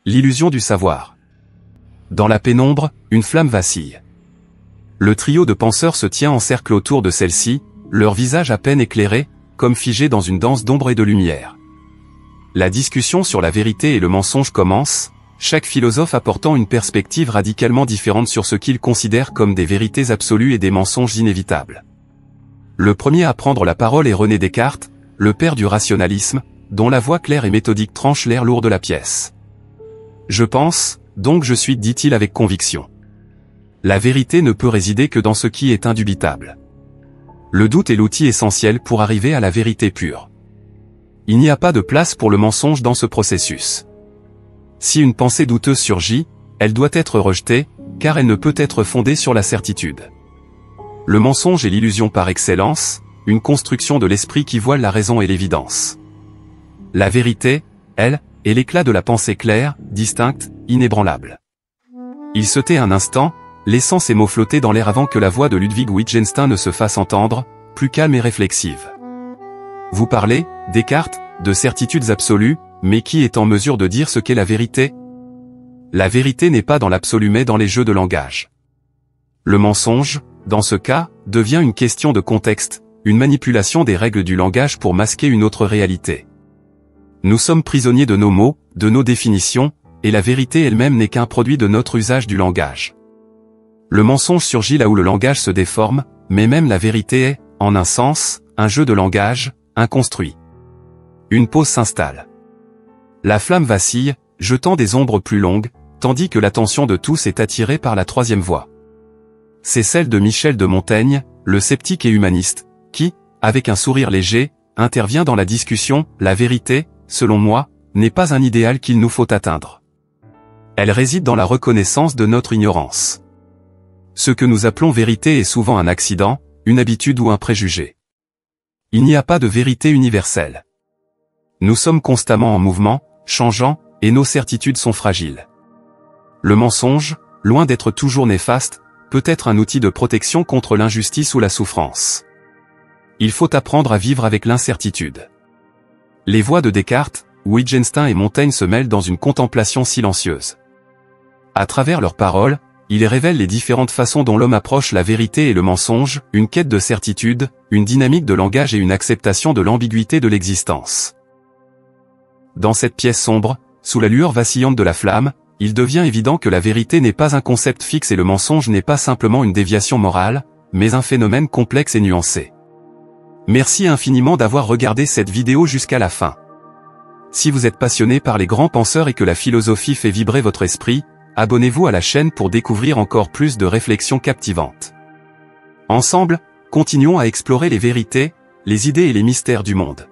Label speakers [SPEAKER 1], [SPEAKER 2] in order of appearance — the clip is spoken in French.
[SPEAKER 1] L'illusion du savoir. Dans la pénombre, une flamme vacille. Le trio de penseurs se tient en cercle autour de celle-ci, leur visage à peine éclairé, comme figés dans une danse d'ombre et de lumière. La discussion sur la vérité et le mensonge commence, chaque philosophe apportant une perspective radicalement différente sur ce qu'il considère comme des vérités absolues et des mensonges inévitables. Le premier à prendre la parole est René Descartes, le père du rationalisme, dont la voix claire et méthodique tranche l'air lourd de la pièce. « Je pense, donc je suis, dit-il avec conviction. La vérité ne peut résider que dans ce qui est indubitable. Le doute est l'outil essentiel pour arriver à la vérité pure. Il n'y a pas de place pour le mensonge dans ce processus. Si une pensée douteuse surgit, elle doit être rejetée, car elle ne peut être fondée sur la certitude. Le mensonge est l'illusion par excellence, une construction de l'esprit qui voile la raison et l'évidence. La vérité, elle, est l'éclat de la pensée claire, distincte, inébranlable. » Il se tait un instant, laissant ses mots flotter dans l'air avant que la voix de Ludwig Wittgenstein ne se fasse entendre, plus calme et réflexive. « Vous parlez, Descartes, de certitudes absolues, mais qui est en mesure de dire ce qu'est la vérité ? La vérité n'est pas dans l'absolu mais dans les jeux de langage. Le mensonge, dans ce cas, devient une question de contexte, une manipulation des règles du langage pour masquer une autre réalité. Nous sommes prisonniers de nos mots, de nos définitions, et la vérité elle-même n'est qu'un produit de notre usage du langage. Le mensonge surgit là où le langage se déforme, mais même la vérité est, en un sens, un jeu de langage, inconstruit. Une pause s'installe. La flamme vacille, jetant des ombres plus longues, tandis que l'attention de tous est attirée par la troisième voix. C'est celle de Michel de Montaigne, le sceptique et humaniste, qui, avec un sourire léger, intervient dans la discussion. La vérité, selon moi, n'est pas un idéal qu'il nous faut atteindre. Elle réside dans la reconnaissance de notre ignorance. Ce que nous appelons vérité est souvent un accident, une habitude ou un préjugé. Il n'y a pas de vérité universelle. Nous sommes constamment en mouvement, changeant, et nos certitudes sont fragiles. Le mensonge, loin d'être toujours néfaste, peut être un outil de protection contre l'injustice ou la souffrance. Il faut apprendre à vivre avec l'incertitude. Les voix de Descartes, Wittgenstein et Montaigne se mêlent dans une contemplation silencieuse. À travers leurs paroles, ils révèlent les différentes façons dont l'homme approche la vérité et le mensonge, une quête de certitude, une dynamique de langage et une acceptation de l'ambiguïté de l'existence. Dans cette pièce sombre, sous la lueur vacillante de la flamme, il devient évident que la vérité n'est pas un concept fixe et le mensonge n'est pas simplement une déviation morale, mais un phénomène complexe et nuancé. Merci infiniment d'avoir regardé cette vidéo jusqu'à la fin. Si vous êtes passionné par les grands penseurs et que la philosophie fait vibrer votre esprit, abonnez-vous à la chaîne pour découvrir encore plus de réflexions captivantes. Ensemble, continuons à explorer les vérités, les idées et les mystères du monde.